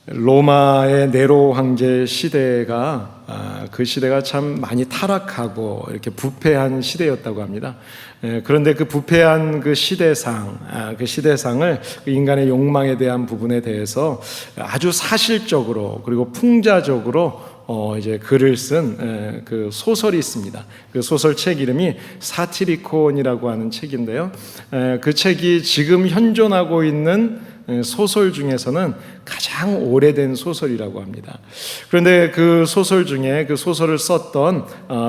로마의 네로 황제 시대가 그 시대가 참 많이 타락하고 이렇게 부패한 시대였다고 합니다. 그런데 그 부패한 그 시대상을 그 인간의 욕망에 대한 부분에 대해서 아주 사실적으로 그리고 풍자적으로 이제 글을 쓴 그 소설이 있습니다. 그 소설책 이름이 사티리콘이라고 하는 책인데요. 그 책이 지금 현존하고 있는 소설 중에서는 가장 오래된 소설이라고 합니다. 그런데 그 소설 중에 그 소설을 썼던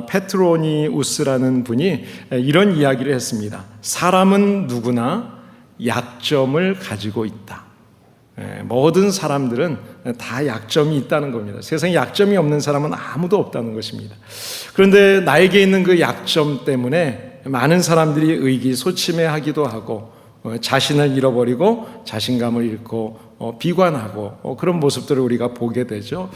페트로니우스라는 분이 이런 이야기를 했습니다. 사람은 누구나 약점을 가지고 있다. 모든 사람들은 다 약점이 있다는 겁니다. 세상에 약점이 없는 사람은 아무도 없다는 것입니다. 그런데 나에게 있는 그 약점 때문에 많은 사람들이 의기소침해하기도 하고 자신을 잃어버리고 자신감을 잃고 비관하고 그런 모습들을 우리가 보게 되죠.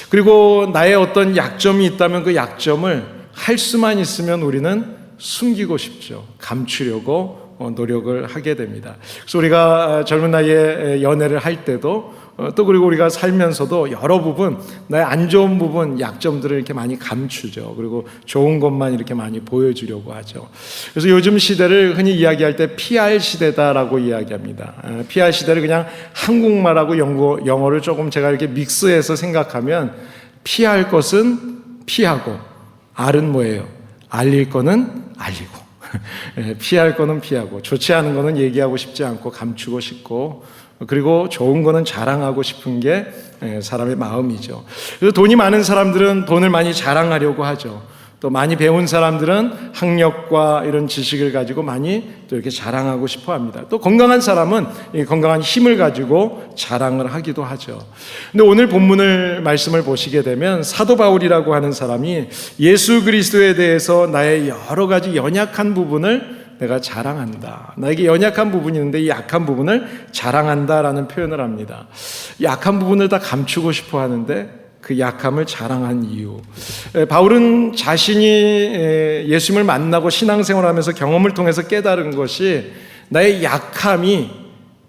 그리고 나의 어떤 약점이 있다면 그 약점을 할 수만 있으면 우리는 숨기고 싶죠. 감추려고 노력을 하게 됩니다. 그래서 우리가 젊은 나이에 연애를 할 때도 또 그리고 우리가 살면서도 여러 부분 나의 안 좋은 부분, 약점들을 이렇게 많이 감추죠. 그리고 좋은 것만 이렇게 많이 보여주려고 하죠. 그래서 요즘 시대를 흔히 이야기할 때 PR 시대다라고 이야기합니다. PR 시대를 그냥 한국말하고 영어를 조금 제가 이렇게 믹스해서 생각하면 피할 것은 피하고 R은 뭐예요? 알릴 거는 알리고 피할 거는 피하고 좋지 않은 거는 얘기하고 싶지 않고 감추고 싶고 그리고 좋은 거는 자랑하고 싶은 게 사람의 마음이죠. 그래서 돈이 많은 사람들은 돈을 많이 자랑하려고 하죠. 또 많이 배운 사람들은 학력과 이런 지식을 가지고 많이 또 이렇게 자랑하고 싶어 합니다. 또 건강한 사람은 건강한 힘을 가지고 자랑을 하기도 하죠. 근데 오늘 본문을 말씀을 보시게 되면 사도 바울이라고 하는 사람이 예수 그리스도에 대해서 나의 여러 가지 연약한 부분을 내가 자랑한다. 나에게 연약한 부분이 있는데 이 약한 부분을 자랑한다라는 표현을 합니다. 약한 부분을 다 감추고 싶어 하는데 그 약함을 자랑한 이유. 바울은 자신이 예수님을 만나고 신앙생활을 하면서 경험을 통해서 깨달은 것이 나의 약함이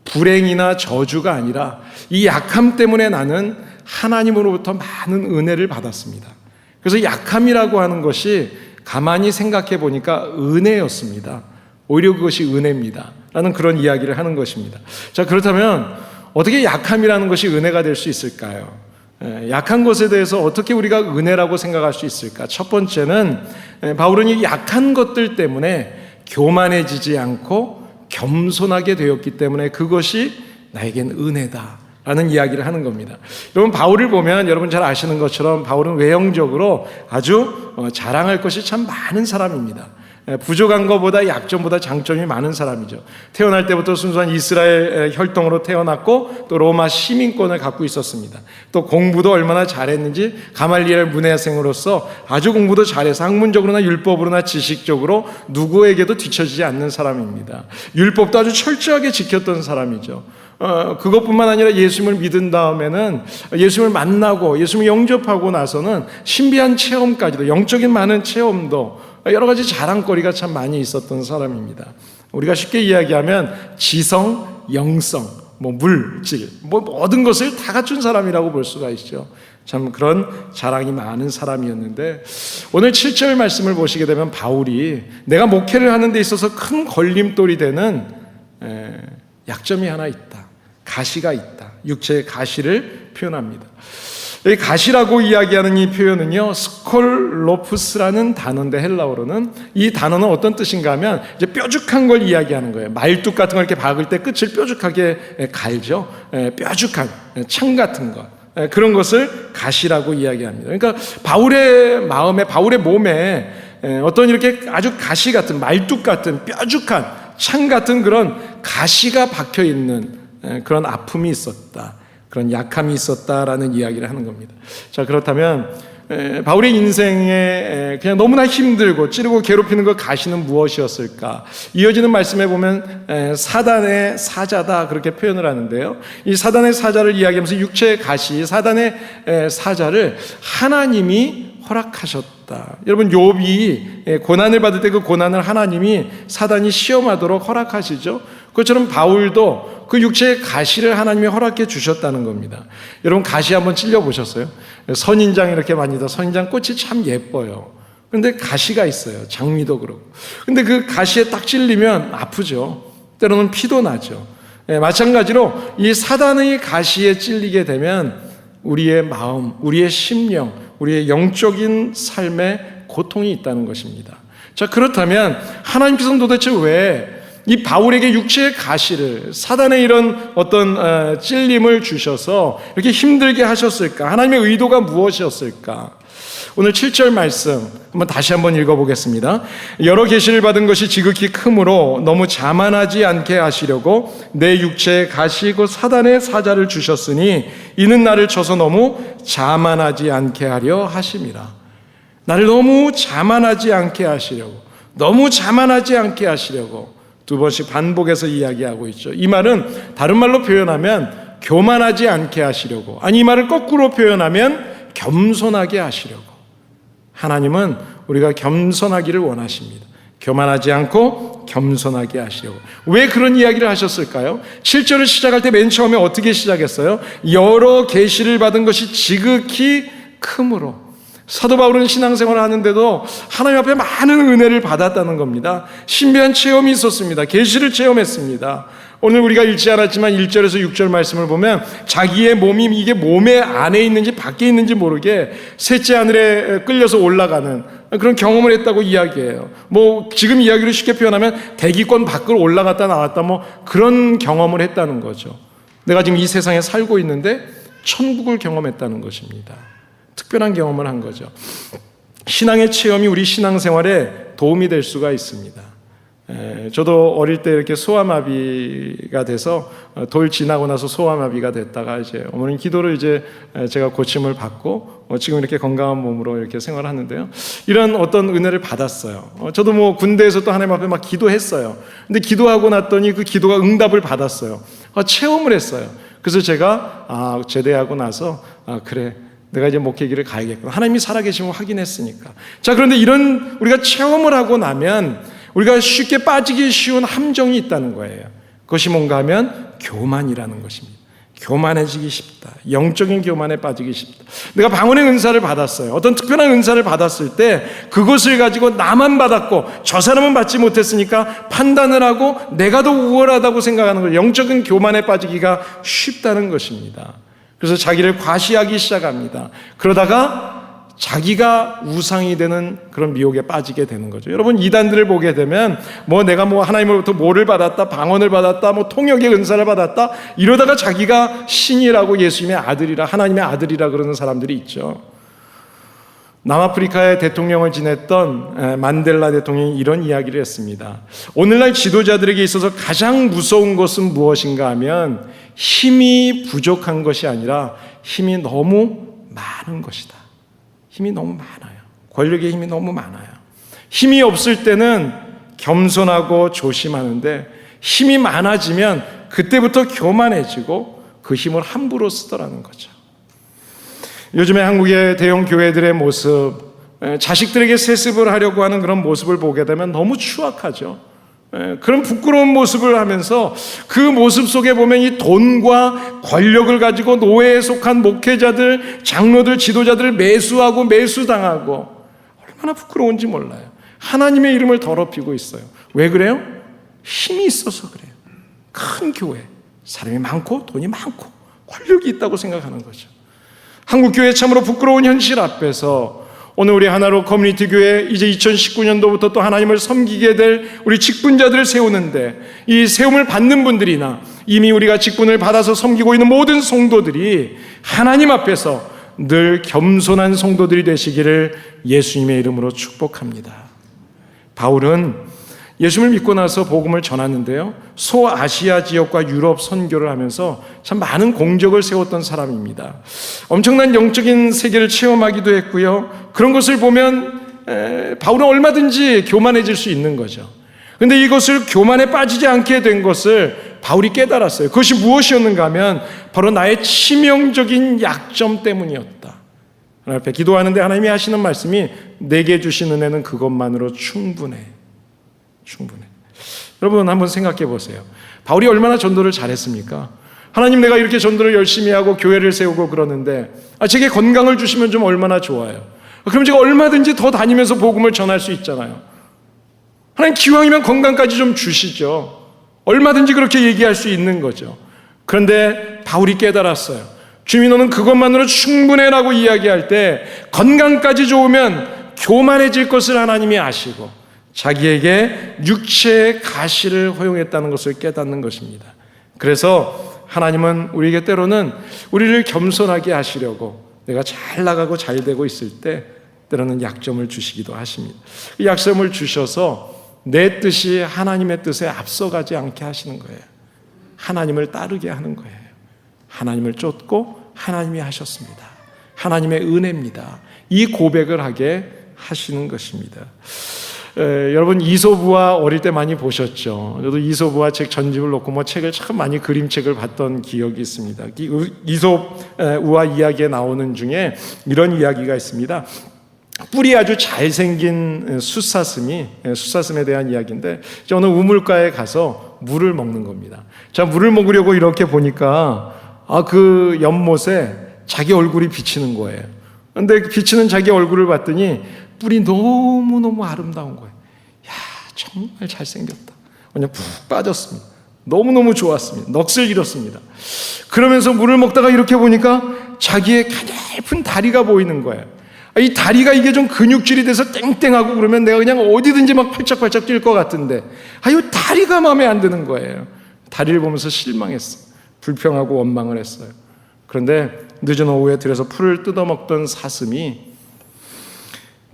불행이나 저주가 아니라 이 약함 때문에 나는 하나님으로부터 많은 은혜를 받았습니다. 그래서 약함이라고 하는 것이 가만히 생각해 보니까 은혜였습니다. 오히려 그것이 은혜입니다. 라는 그런 이야기를 하는 것입니다. 자, 그렇다면 어떻게 약함이라는 것이 은혜가 될 수 있을까요? 약한 것에 대해서 어떻게 우리가 은혜라고 생각할 수 있을까? 첫 번째는 바울은 이 약한 것들 때문에 교만해지지 않고 겸손하게 되었기 때문에 그것이 나에겐 은혜다 라는 이야기를 하는 겁니다. 여러분 바울을 보면 여러분 잘 아시는 것처럼 바울은 외형적으로 아주 자랑할 것이 참 많은 사람입니다. 부족한 것보다 약점보다 장점이 많은 사람이죠. 태어날 때부터 순수한 이스라엘 혈통으로 태어났고 또 로마 시민권을 갖고 있었습니다. 또 공부도 얼마나 잘했는지 가말리엘 문해생으로서 아주 공부도 잘해서 학문적으로나 율법으로나 지식적으로 누구에게도 뒤처지지 않는 사람입니다. 율법도 아주 철저하게 지켰던 사람이죠. 그것뿐만 아니라 예수님을 믿은 다음에는 예수님을 만나고 예수님을 영접하고 나서는 신비한 체험까지도 영적인 많은 체험도 여러 가지 자랑거리가 참 많이 있었던 사람입니다. 우리가 쉽게 이야기하면 지성, 영성, 물질, 모든 것을 다 갖춘 사람이라고 볼 수가 있죠. 참 그런 자랑이 많은 사람이었는데 오늘 7절 말씀을 보시게 되면 바울이 내가 목회를 하는 데 있어서 큰 걸림돌이 되는 약점이 하나 있다. 가시가 있다. 육체의 가시를 표현합니다. 이 가시라고 이야기하는 이 표현은요, 스콜로프스라는 단어인데 헬라어로는 이 단어는 어떤 뜻인가 하면 이제 뾰족한 걸 이야기하는 거예요. 말뚝 같은 걸 이렇게 박을 때 끝을 뾰족하게 갈죠. 뾰족한 창 같은 것. 그런 것을 가시라고 이야기합니다. 그러니까 바울의 마음에, 바울의 몸에 어떤 이렇게 아주 가시 같은, 말뚝 같은, 뾰족한 창 같은 그런 가시가 박혀 있는 그런 아픔이 있었다. 그런 약함이 있었다라는 이야기를 하는 겁니다. 자, 그렇다면 바울의 인생에 그냥 너무나 힘들고 찌르고 괴롭히는 그 가시는 무엇이었을까? 이어지는 말씀에 보면 사단의 사자다 그렇게 표현을 하는데요. 이 사단의 사자를 이야기하면서 육체의 가시, 사단의 사자를 하나님이 허락하셨다. 여러분 욥이 고난을 받을 때 그 고난을 하나님이 사단이 시험하도록 허락하시죠. 그것처럼 바울도 그 육체의 가시를 하나님이 허락해 주셨다는 겁니다. 여러분 가시 한번 찔려 보셨어요? 선인장 이렇게 많이 다 선인장 꽃이 참 예뻐요. 그런데 가시가 있어요. 장미도 그렇고. 근데 그 가시에 딱 찔리면 아프죠. 때로는 피도 나죠. 마찬가지로 이 사단의 가시에 찔리게 되면 우리의 마음, 우리의 심령, 우리의 영적인 삶에 고통이 있다는 것입니다. 자, 그렇다면 하나님께서는 도대체 왜 이 바울에게 육체의 가시를, 사단의 이런 어떤 찔림을 주셔서 이렇게 힘들게 하셨을까? 하나님의 의도가 무엇이었을까? 오늘 7절 말씀 다시 한번 읽어보겠습니다. 여러 계시를 받은 것이 지극히 크므로 너무 자만하지 않게 하시려고 내 육체에 가시 곧 사단의 사자를 주셨으니 이는 나를 쳐서 너무 자만하지 않게 하려 하심이라. 나를 너무 자만하지 않게 하시려고, 너무 자만하지 않게 하시려고 두 번씩 반복해서 이야기하고 있죠. 이 말은 다른 말로 표현하면 교만하지 않게 하시려고, 아니 이 말을 거꾸로 표현하면 겸손하게 하시려고. 하나님은 우리가 겸손하기를 원하십니다. 교만하지 않고 겸손하게 하시려고. 왜 그런 이야기를 하셨을까요? 7절을 시작할 때 맨 처음에 어떻게 시작했어요? 여러 계시를 받은 것이 지극히 크므로. 사도 바울은 신앙생활을 하는데도 하나님 앞에 많은 은혜를 받았다는 겁니다. 신비한 체험이 있었습니다. 계시를 체험했습니다. 오늘 우리가 읽지 않았지만 1절에서 6절 말씀을 보면 자기의 몸이 이게 몸의 안에 있는지 밖에 있는지 모르게 셋째 하늘에 끌려서 올라가는 그런 경험을 했다고 이야기해요. 뭐 지금 이야기로 쉽게 표현하면 대기권 밖으로 올라갔다 나왔다 뭐 그런 경험을 했다는 거죠. 내가 지금 이 세상에 살고 있는데 천국을 경험했다는 것입니다. 특별한 경험을 한 거죠. 신앙의 체험이 우리 신앙생활에 도움이 될 수가 있습니다. 저도 어릴 때 이렇게 소아마비가 돼서 돌 지나고 나서 소아마비가 됐다가 이제 어머님 기도를 이제 제가 고침을 받고 지금 이렇게 건강한 몸으로 이렇게 생활하는데요. 이런 어떤 은혜를 받았어요. 저도 뭐 군대에서 또 하나님 앞에 막 기도했어요. 근데 기도하고 났더니 그 기도가 응답을 받았어요. 체험을 했어요. 그래서 제가 제대하고 나서 그래. 내가 이제 목회길을 가야겠구나. 하나님이 살아계심을 확인했으니까. 자, 그런데 이런 우리가 체험을 하고 나면 우리가 쉽게 빠지기 쉬운 함정이 있다는 거예요. 그것이 뭔가 하면 교만이라는 것입니다. 교만해지기 쉽다. 영적인 교만에 빠지기 쉽다. 내가 방언의 은사를 받았어요. 어떤 특별한 은사를 받았을 때 그것을 가지고 나만 받았고 저 사람은 받지 못했으니까 판단을 하고 내가 더 우월하다고 생각하는 걸 영적인 교만에 빠지기가 쉽다는 것입니다. 그래서 자기를 과시하기 시작합니다. 그러다가 자기가 우상이 되는 그런 미혹에 빠지게 되는 거죠. 여러분 이단들을 보게 되면 내가 하나님으로부터 뭐를 받았다, 방언을 받았다, 통역의 은사를 받았다 이러다가 자기가 신이라고 예수님의 아들이라, 하나님의 아들이라 그러는 사람들이 있죠. 남아프리카의 대통령을 지냈던 만델라 대통령이 이런 이야기를 했습니다. 오늘날 지도자들에게 있어서 가장 무서운 것은 무엇인가 하면 힘이 부족한 것이 아니라 힘이 너무 많은 것이다. 힘이 너무 많아요. 권력의 힘이 너무 많아요. 힘이 없을 때는 겸손하고 조심하는데 힘이 많아지면 그때부터 교만해지고 그 힘을 함부로 쓰더라는 거죠. 요즘에 한국의 대형 교회들의 모습, 자식들에게 세습을 하려고 하는 그런 모습을 보게 되면 너무 추악하죠. 그런 부끄러운 모습을 하면서 그 모습 속에 보면 이 돈과 권력을 가지고 노예에 속한 목회자들, 장로들, 지도자들을 매수하고 매수당하고 얼마나 부끄러운지 몰라요. 하나님의 이름을 더럽히고 있어요. 왜 그래요? 힘이 있어서 그래요. 큰 교회, 사람이 많고 돈이 많고 권력이 있다고 생각하는 거죠. 한국교회 참으로 부끄러운 현실 앞에서 오늘 우리 하나로 커뮤니티 교회 이제 2019년도부터 또 하나님을 섬기게 될 우리 직분자들을 세우는데 이 세움을 받는 분들이나 이미 우리가 직분을 받아서 섬기고 있는 모든 성도들이 하나님 앞에서 늘 겸손한 성도들이 되시기를 예수님의 이름으로 축복합니다. 바울은 예수님을 믿고 나서 복음을 전하는데요, 소아시아 지역과 유럽 선교를 하면서 참 많은 공적을 세웠던 사람입니다. 엄청난 영적인 세계를 체험하기도 했고요. 그런 것을 보면 바울은 얼마든지 교만해질 수 있는 거죠. 그런데 이것을 교만에 빠지지 않게 된 것을 바울이 깨달았어요. 그것이 무엇이었는가 하면 바로 나의 치명적인 약점 때문이었다. 하나님 앞에 기도하는데 하나님이 하시는 말씀이 내게 주신 은혜는 그것만으로 충분해. 여러분 한번 생각해 보세요. 바울이 얼마나 전도를 잘했습니까? 하나님, 내가 이렇게 전도를 열심히 하고 교회를 세우고 그러는데 제게 건강을 주시면 좀 얼마나 좋아요. 그럼 제가 얼마든지 더 다니면서 복음을 전할 수 있잖아요. 하나님, 기왕이면 건강까지 좀 주시죠. 얼마든지 그렇게 얘기할 수 있는 거죠. 그런데 바울이 깨달았어요. 주님, 너는 그것만으로 충분해라고 이야기할 때 건강까지 좋으면 교만해질 것을 하나님이 아시고 자기에게 육체의 가시를 허용했다는 것을 깨닫는 것입니다. 그래서 하나님은 우리에게 때로는 우리를 겸손하게 하시려고 내가 잘 나가고 잘 되고 있을 때 때로는 약점을 주시기도 하십니다. 이 약점을 주셔서 내 뜻이 하나님의 뜻에 앞서가지 않게 하시는 거예요. 하나님을 따르게 하는 거예요. 하나님을 쫓고 하나님이 하셨습니다. 하나님의 은혜입니다. 이 고백을 하게 하시는 것입니다. 여러분, 이솝우화 어릴 때 많이 보셨죠? 저도 이솝우화 책 전집을 놓고 책을 참 많이 그림책을 봤던 기억이 있습니다. 이솝우화 이야기에 나오는 중에 이런 이야기가 있습니다. 뿔이 아주 잘생긴 숫사슴에 대한 이야기인데, 어느 우물가에 가서 물을 먹는 겁니다. 자, 물을 먹으려고 이렇게 보니까 그 연못에 자기 얼굴이 비치는 거예요. 근데 비치는 자기 얼굴을 봤더니 뿔이 너무너무 아름다운 거예요. 야, 정말 잘생겼다. 그냥 푹 빠졌습니다. 너무너무 좋았습니다. 넋을 잃었습니다. 그러면서 물을 먹다가 이렇게 보니까 자기의 가냘픈 다리가 보이는 거예요. 이 다리가 이게 좀 근육질이 돼서 땡땡하고 그러면 내가 그냥 어디든지 막 팔짝팔짝 뛸 것 같은데 이 다리가 마음에 안 드는 거예요. 다리를 보면서 실망했어요. 불평하고 원망을 했어요. 그런데 늦은 오후에 들여서 풀을 뜯어먹던 사슴이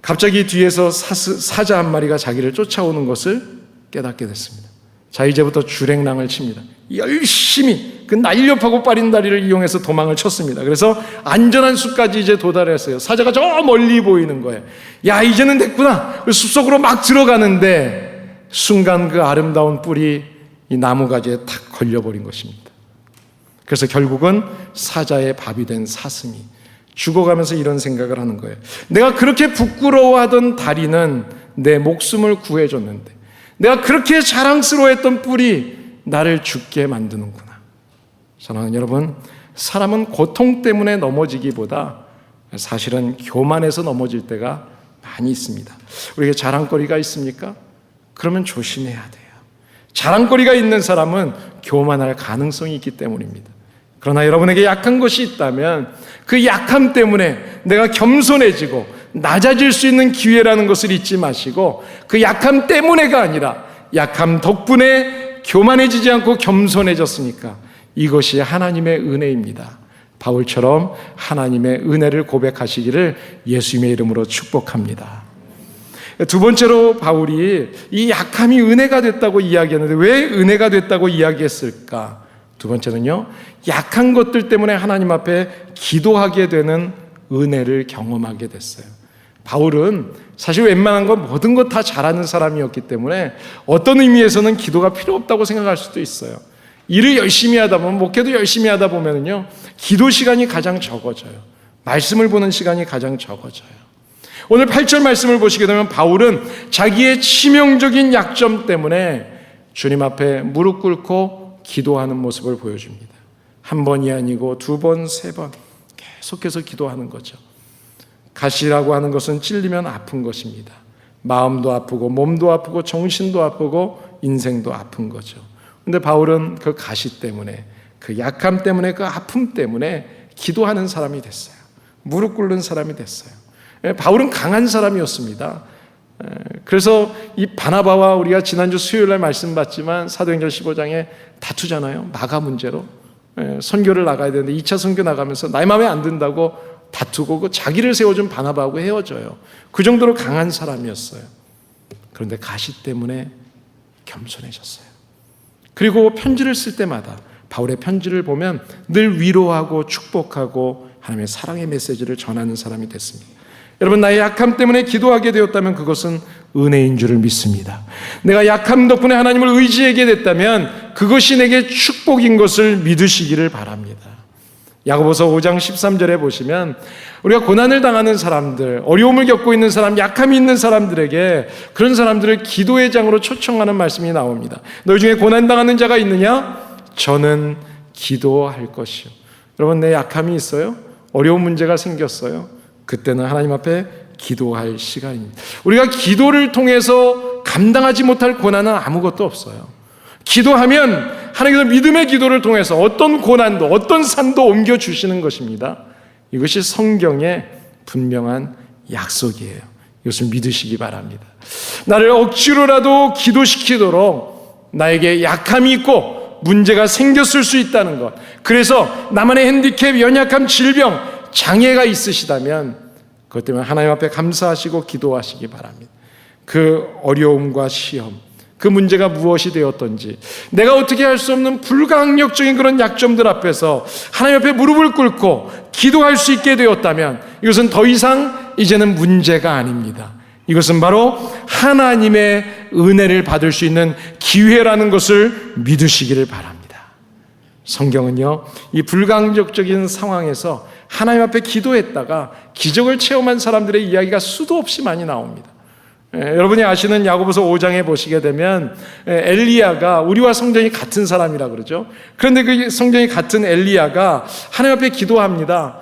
갑자기 뒤에서 사자 한 마리가 자기를 쫓아오는 것을 깨닫게 됐습니다. 자, 이제부터 주랭랑을 칩니다. 열심히 그 날렵하고 빠른 다리를 이용해서 도망을 쳤습니다. 그래서 안전한 숲까지 이제 도달했어요. 사자가 저 멀리 보이는 거예요. 야, 이제는 됐구나. 숲속으로 막 들어가는데 순간 그 아름다운 뿔이 이 나무가지에 탁 걸려버린 것입니다. 그래서 결국은 사자의 밥이 된 사슴이 죽어가면서 이런 생각을 하는 거예요. 내가 그렇게 부끄러워하던 다리는 내 목숨을 구해줬는데, 내가 그렇게 자랑스러워했던 뿔이 나를 죽게 만드는구나. 사랑하는 여러분, 사람은 고통 때문에 넘어지기보다 사실은 교만해서 넘어질 때가 많이 있습니다. 우리에게 자랑거리가 있습니까? 그러면 조심해야 돼요. 자랑거리가 있는 사람은 교만할 가능성이 있기 때문입니다. 그러나 여러분에게 약한 것이 있다면 그 약함 때문에 내가 겸손해지고 낮아질 수 있는 기회라는 것을 잊지 마시고, 그 약함 때문에가 아니라 약함 덕분에 교만해지지 않고 겸손해졌으니까 이것이 하나님의 은혜입니다. 바울처럼 하나님의 은혜를 고백하시기를 예수님의 이름으로 축복합니다. 두 번째로 바울이 이 약함이 은혜가 됐다고 이야기했는데 왜 은혜가 됐다고 이야기했을까? 두 번째는요, 약한 것들 때문에 하나님 앞에 기도하게 되는 은혜를 경험하게 됐어요. 바울은 사실 웬만한 건 모든 것 다 잘하는 사람이었기 때문에 어떤 의미에서는 기도가 필요 없다고 생각할 수도 있어요. 일을 열심히 하다 보면, 목회도 열심히 하다 보면은요, 기도 시간이 가장 적어져요. 말씀을 보는 시간이 가장 적어져요. 오늘 8절 말씀을 보시게 되면 바울은 자기의 치명적인 약점 때문에 주님 앞에 무릎 꿇고 기도하는 모습을 보여줍니다. 한 번이 아니고 두 번, 세 번 계속해서 기도하는 거죠. 가시라고 하는 것은 찔리면 아픈 것입니다. 마음도 아프고 몸도 아프고 정신도 아프고 인생도 아픈 거죠. 그런데 바울은 그 가시 때문에, 그 약함 때문에, 그 아픔 때문에 기도하는 사람이 됐어요. 무릎 꿇는 사람이 됐어요. 바울은 강한 사람이었습니다. 그래서 이 바나바와 우리가 지난주 수요일날 말씀 봤지만 사도행전 15장에 다투잖아요. 마가 문제로. 선교를 나가야 되는데 2차 선교 나가면서 나의 마음에 안 든다고 다투고 그 자기를 세워준 바나바하고 헤어져요. 그 정도로 강한 사람이었어요. 그런데 가시 때문에 겸손해졌어요. 그리고 편지를 쓸 때마다 바울의 편지를 보면 늘 위로하고 축복하고 하나님의 사랑의 메시지를 전하는 사람이 됐습니다. 여러분, 나의 약함 때문에 기도하게 되었다면 그것은 은혜인 줄을 믿습니다. 내가 약함 덕분에 하나님을 의지하게 됐다면 그것이 내게 축복인 것을 믿으시기를 바랍니다. 야고보서 5장 13절에 보시면 우리가 고난을 당하는 사람들, 어려움을 겪고 있는 사람, 약함이 있는 사람들에게 그런 사람들을 기도의 장으로 초청하는 말씀이 나옵니다. 너희 중에 고난당하는 자가 있느냐? 저는 기도할 것이요. 여러분, 내 약함이 있어요? 어려운 문제가 생겼어요? 그때는 하나님 앞에 기도할 시간입니다. 우리가 기도를 통해서 감당하지 못할 고난은 아무것도 없어요. 기도하면 하나님께서 믿음의 기도를 통해서 어떤 고난도 어떤 산도 옮겨주시는 것입니다. 이것이 성경의 분명한 약속이에요. 이것을 믿으시기 바랍니다. 나를 억지로라도 기도시키도록 나에게 약함이 있고 문제가 생겼을 수 있다는 것, 그래서 나만의 핸디캡, 연약함, 질병, 장애가 있으시다면 그것 때문에 하나님 앞에 감사하시고 기도하시기 바랍니다. 그 어려움과 시험, 그 문제가 무엇이 되었던지, 내가 어떻게 할 수 없는 불가항력적인 그런 약점들 앞에서 하나님 앞에 무릎을 꿇고 기도할 수 있게 되었다면 이것은 더 이상 이제는 문제가 아닙니다. 이것은 바로 하나님의 은혜를 받을 수 있는 기회라는 것을 믿으시기를 바랍니다. 성경은요, 이 불가항력적인 상황에서 하나님 앞에 기도했다가 기적을 체험한 사람들의 이야기가 수도 없이 많이 나옵니다. 여러분이 아시는 야고보서 5장에 보시게 되면 엘리야가, 우리와 성경이 같은 사람이라 그러죠. 그런데 그 성경이 같은 엘리야가 하나님 앞에 기도합니다.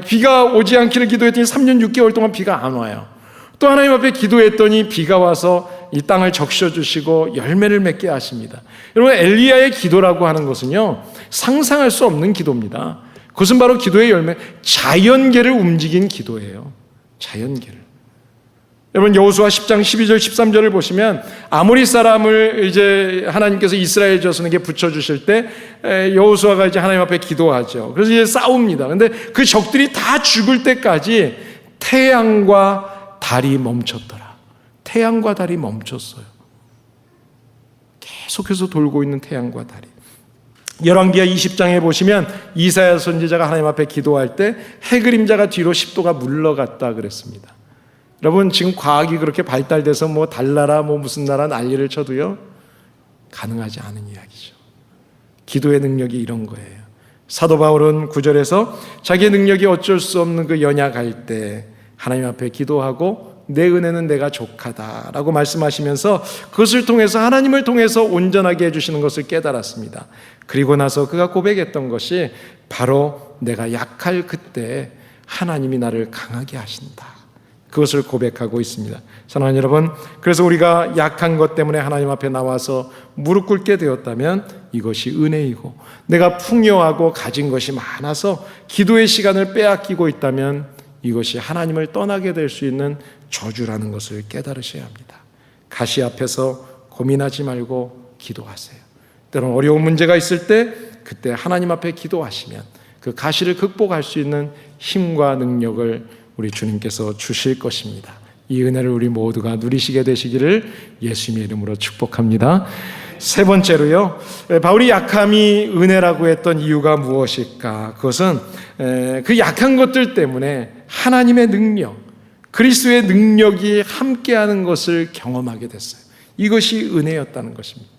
비가 오지 않기를 기도했더니 3년 6개월 동안 비가 안 와요. 또 하나님 앞에 기도했더니 비가 와서 이 땅을 적셔주시고 열매를 맺게 하십니다. 여러분, 엘리야의 기도라고 하는 것은요, 상상할 수 없는 기도입니다. 그것은 바로 기도의 열매, 자연계를 움직인 기도예요. 자연계를. 여러분, 여호수아 10장 12절 13절을 보시면 아모리 사람을 이제 하나님께서 이스라엘 자손에게 붙여주실 때 여호수아가 이제 하나님 앞에 기도하죠. 그래서 이제 싸웁니다. 근데 그 적들이 다 죽을 때까지 태양과 달이 멈췄더라. 태양과 달이 멈췄어요. 계속해서 돌고 있는 태양과 달이. 열왕기하 20장에 보시면 이사야 선지자가 하나님 앞에 기도할 때 해 그림자가 뒤로 10도가 물러갔다 그랬습니다. 여러분, 지금 과학이 그렇게 발달돼서 뭐 달나라 뭐 무슨 나라 난리를 쳐도요, 가능하지 않은 이야기죠. 기도의 능력이 이런 거예요. 사도 바울은 9절에서 자기의 능력이 어쩔 수 없는 그 연약할 때 하나님 앞에 기도하고 내 은혜는 내가 족하다라고 말씀하시면서 그것을 통해서, 하나님을 통해서 온전하게 해주시는 것을 깨달았습니다. 그리고 나서 그가 고백했던 것이 바로 내가 약할 그때 하나님이 나를 강하게 하신다, 그것을 고백하고 있습니다. 사랑하는 여러분, 그래서 우리가 약한 것 때문에 하나님 앞에 나와서 무릎 꿇게 되었다면 이것이 은혜이고, 내가 풍요하고 가진 것이 많아서 기도의 시간을 빼앗기고 있다면 이것이 하나님을 떠나게 될 수 있는 저주라는 것을 깨달으셔야 합니다. 가시 앞에서 고민하지 말고 기도하세요. 때로는 어려운 문제가 있을 때 그때 하나님 앞에 기도하시면 그 가시를 극복할 수 있는 힘과 능력을 우리 주님께서 주실 것입니다. 이 은혜를 우리 모두가 누리시게 되시기를 예수님의 이름으로 축복합니다. 세 번째로요, 바울이 약함이 은혜라고 했던 이유가 무엇일까? 그것은 그 약한 것들 때문에 하나님의 능력, 그리스도의 능력이 함께하는 것을 경험하게 됐어요. 이것이 은혜였다는 것입니다.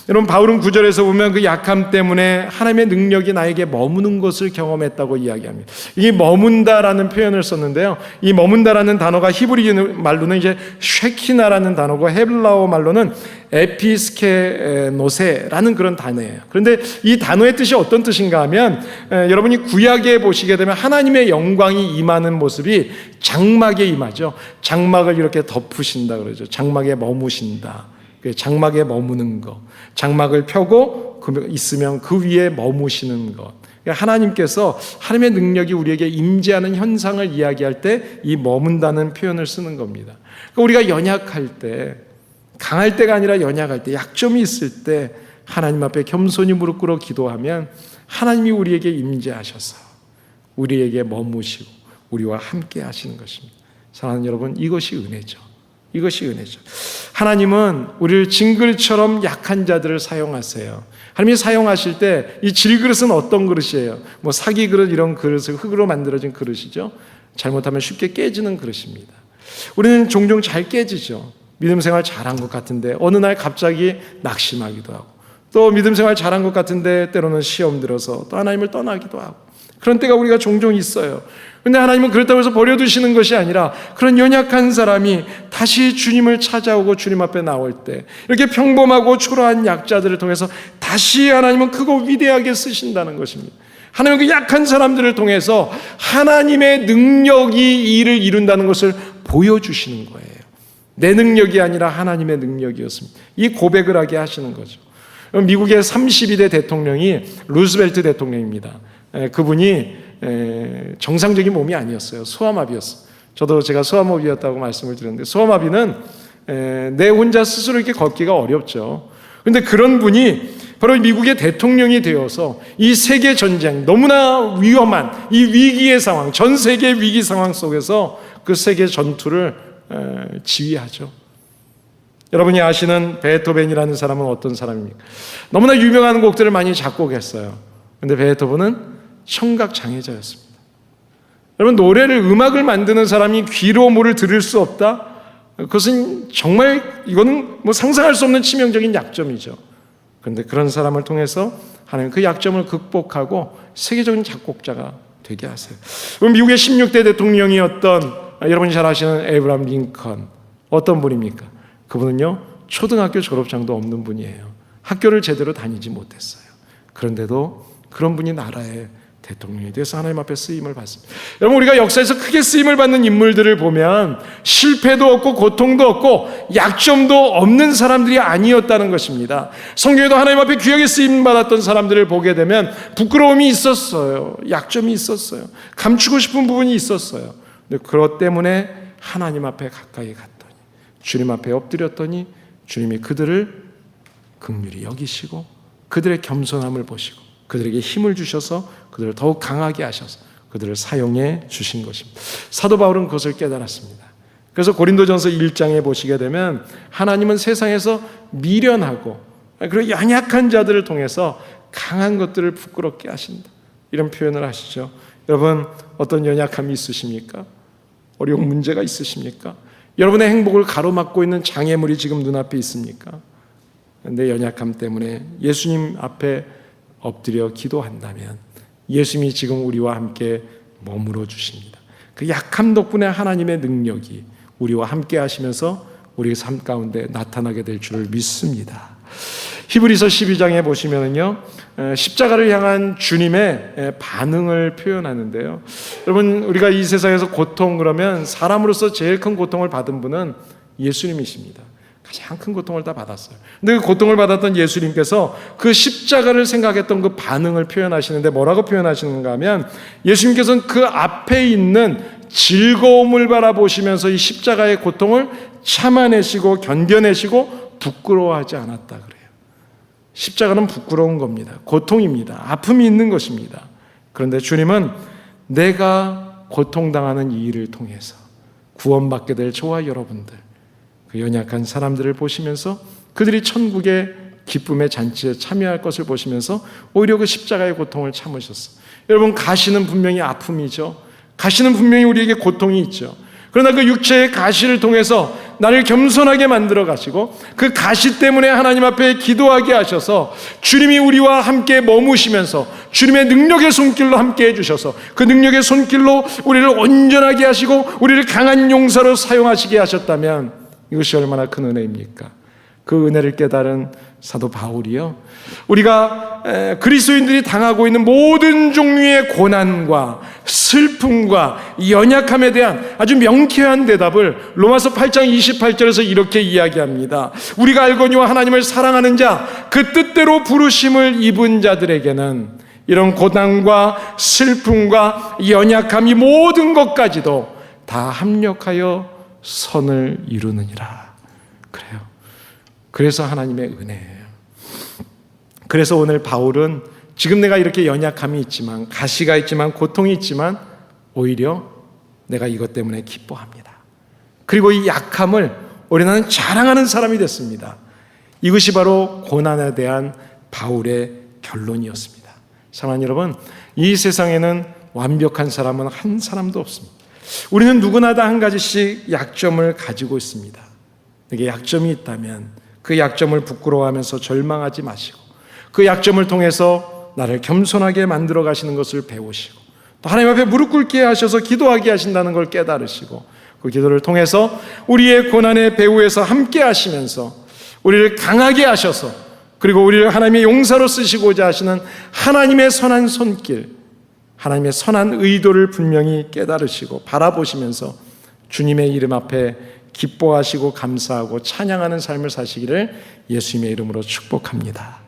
여러분, 바울은 9절에서 보면 그 약함 때문에 하나님의 능력이 나에게 머무는 것을 경험했다고 이야기합니다. 이 머문다라는 표현을 썼는데요, 이 머문다라는 단어가 히브리 말로는 이제 쉐키나라는 단어고 헤블라어 말로는 에피스케노세라는 그런 단어예요. 그런데 이 단어의 뜻이 어떤 뜻인가 하면, 여러분이 구약에 보시게 되면 하나님의 영광이 임하는 모습이 장막에 임하죠. 장막을 이렇게 덮으신다 그러죠. 장막에 머무신다. 장막에 머무는 것, 장막을 펴고 있으면 그 위에 머무시는 것. 하나님께서 하나님의 능력이 우리에게 임재하는 현상을 이야기할 때 이 머문다는 표현을 쓰는 겁니다. 우리가 연약할 때, 강할 때가 아니라 연약할 때, 약점이 있을 때 하나님 앞에 겸손히 무릎 꿇어 기도하면 하나님이 우리에게 임재하셔서 우리에게 머무시고 우리와 함께 하시는 것입니다. 사랑하는 여러분, 이것이 은혜죠. 이것이 은혜죠. 하나님은 우리를 질그릇처럼 약한 자들을 사용하세요. 하나님이 사용하실 때 이 질그릇은 어떤 그릇이에요? 뭐 사기 그릇, 이런 그릇을 흙으로 만들어진 그릇이죠. 잘못하면 쉽게 깨지는 그릇입니다. 우리는 종종 잘 깨지죠. 믿음 생활 잘한 것 같은데 어느 날 갑자기 낙심하기도 하고, 또 믿음 생활 잘한 것 같은데 때로는 시험 들어서 또 하나님을 떠나기도 하고, 그런 때가 우리가 종종 있어요. 그런데 하나님은 그렇다고 해서 버려두시는 것이 아니라 그런 연약한 사람이 다시 주님을 찾아오고 주님 앞에 나올 때 이렇게 평범하고 초라한 약자들을 통해서 다시 하나님은 크고 위대하게 쓰신다는 것입니다. 하나님은 그 약한 사람들을 통해서 하나님의 능력이 이 일을 이룬다는 것을 보여주시는 거예요. 내 능력이 아니라 하나님의 능력이었습니다. 이 고백을 하게 하시는 거죠. 미국의 32대 대통령이 루즈벨트 대통령입니다. 그분이 정상적인 몸이 아니었어요. 소아마비였어요. 저도 제가 소아마비였다고 말씀을 드렸는데, 소아마비는 내 혼자 스스로 이렇게 걷기가 어렵죠. 그런데 그런 분이 바로 미국의 대통령이 되어서 이 세계 전쟁, 너무나 위험한 이 위기의 상황, 전 세계 위기 상황 속에서 그 세계 전투를 지휘하죠. 여러분이 아시는 베토벤이라는 사람은 어떤 사람입니까? 너무나 유명한 곡들을 많이 작곡했어요. 그런데 베토벤은 청각 장애자였습니다. 여러분, 노래를, 음악을 만드는 사람이 귀로 뭐를 들을 수 없다? 그것은 정말, 이거는 뭐 상상할 수 없는 치명적인 약점이죠. 그런데 그런 사람을 통해서 하나님 그 약점을 극복하고 세계적인 작곡자가 되게 하세요. 미국의 16대 대통령이었던, 여러분이 잘 아시는 에이브라함 링컨, 어떤 분입니까? 그분은요, 초등학교 졸업장도 없는 분이에요. 학교를 제대로 다니지 못했어요. 그런데도 그런 분이 나라의 대통령이 돼서 하나님 앞에 쓰임을 받습니다. 여러분, 우리가 역사에서 크게 쓰임을 받는 인물들을 보면 실패도 없고 고통도 없고 약점도 없는 사람들이 아니었다는 것입니다. 성경에도 하나님 앞에 귀하게 쓰임 받았던 사람들을 보게 되면 부끄러움이 있었어요. 약점이 있었어요. 감추고 싶은 부분이 있었어요. 근데 그것 때문에 하나님 앞에 가까이 갔더니, 주님 앞에 엎드렸더니 주님이 그들을 긍휼히 여기시고 그들의 겸손함을 보시고 그들에게 힘을 주셔서 그들을 더욱 강하게 하셔서 그들을 사용해 주신 것입니다. 사도 바울은 그것을 깨달았습니다. 그래서 고린도전서 1장에 보시게 되면 하나님은 세상에서 미련하고 그리고 연약한 자들을 통해서 강한 것들을 부끄럽게 하신다, 이런 표현을 하시죠. 여러분, 어떤 연약함이 있으십니까? 어려운 문제가 있으십니까? 여러분의 행복을 가로막고 있는 장애물이 지금 눈앞에 있습니까? 그런데 연약함 때문에 예수님 앞에 엎드려 기도한다면 예수님이 지금 우리와 함께 머물러 주십니다. 그 약함 덕분에 하나님의 능력이 우리와 함께 하시면서 우리의 삶 가운데 나타나게 될 줄을 믿습니다. 히브리서 12장에 보시면은요, 십자가를 향한 주님의 반응을 표현하는데요. 여러분, 우리가 이 세상에서 고통, 그러면 사람으로서 제일 큰 고통을 받은 분은 예수님이십니다. 가장 큰 고통을 다 받았어요. 근데 그 고통을 받았던 예수님께서 그 십자가를 생각했던 그 반응을 표현하시는데 뭐라고 표현하시는가 하면, 예수님께서는 그 앞에 있는 즐거움을 바라보시면서 이 십자가의 고통을 참아내시고 견뎌내시고 부끄러워하지 않았다 그래요. 십자가는 부끄러운 겁니다. 고통입니다. 아픔이 있는 것입니다. 그런데 주님은 내가 고통당하는 이 일을 통해서 구원받게 될 저와 여러분들, 그 연약한 사람들을 보시면서 그들이 천국의 기쁨의 잔치에 참여할 것을 보시면서 오히려 그 십자가의 고통을 참으셨어요. 여러분, 가시는 분명히 아픔이죠. 가시는 분명히 우리에게 고통이 있죠. 그러나 그 육체의 가시를 통해서 나를 겸손하게 만들어 가시고 그 가시 때문에 하나님 앞에 기도하게 하셔서 주님이 우리와 함께 머무시면서 주님의 능력의 손길로 함께 해주셔서 그 능력의 손길로 우리를 온전하게 하시고 우리를 강한 용사로 사용하시게 하셨다면 이것이 얼마나 큰 은혜입니까? 그 은혜를 깨달은 사도 바울이요, 우리가 그리스도인들이 당하고 있는 모든 종류의 고난과 슬픔과 연약함에 대한 아주 명쾌한 대답을 로마서 8장 28절에서 이렇게 이야기합니다. 우리가 알거니와 하나님을 사랑하는 자, 그 뜻대로 부르심을 입은 자들에게는 이런 고난과 슬픔과 연약함, 이 모든 것까지도 다 합력하여 선을 이루느니라. 그래요. 그래서 하나님의 은혜예요. 그래서 오늘 바울은 지금 내가 이렇게 연약함이 있지만, 가시가 있지만, 고통이 있지만 오히려 내가 이것 때문에 기뻐합니다. 그리고 이 약함을 우리는 자랑하는 사람이 됐습니다. 이것이 바로 고난에 대한 바울의 결론이었습니다. 사랑하는 여러분, 이 세상에는 완벽한 사람은 한 사람도 없습니다. 우리는 누구나 다 한 가지씩 약점을 가지고 있습니다. 내게 약점이 있다면 그 약점을 부끄러워하면서 절망하지 마시고 그 약점을 통해서 나를 겸손하게 만들어 가시는 것을 배우시고 또 하나님 앞에 무릎 꿇게 하셔서 기도하게 하신다는 걸 깨달으시고 그 기도를 통해서 우리의 고난의 배후에서 함께 하시면서 우리를 강하게 하셔서 그리고 우리를 하나님의 용사로 쓰시고자 하시는 하나님의 선한 손길, 하나님의 선한 의도를 분명히 깨달으시고 바라보시면서 주님의 이름 앞에 기뻐하시고 감사하고 찬양하는 삶을 사시기를 예수님의 이름으로 축복합니다.